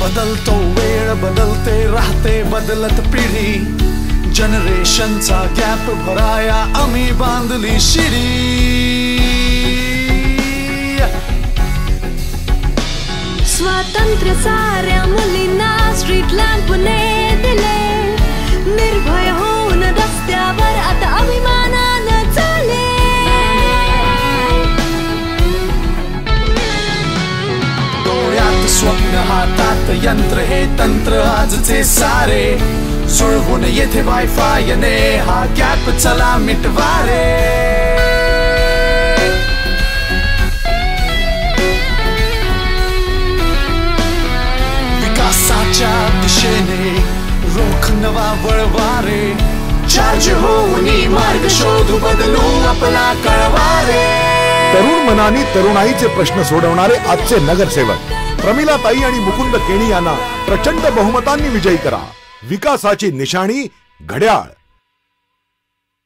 बदलतो वेळ बदलते राहते बदलत पिढी जनरेशनचा गॅप भराया आम्ही बांधली शिडी स्वातंत्र्य साऱ्या मुलींना स्ट्रीट लॅम्पने दिले निर्भय होऊन रस्त्यावर आता अभिमानानं चाले डोळ्यात स्वप्न हातात यंत्र हे तंत्र आजचे सारे जुळवून येथे वायफाय ने हा गॅप चला मिटवा रे विकासाच्या दिशेने रोख नवा वळवारे चार्ज होऊन मार्ग शोधू बदलू आपला कळवारे तरुण मनानी तरुणाईचे प्रश्न सोडवणारे आजचे नगरसेवक प्रमिलाताई आणि मुकुंद केणी यांना प्रचंड बहुमतांनी विजयी करा विकासाची निशाणी घड्याळ।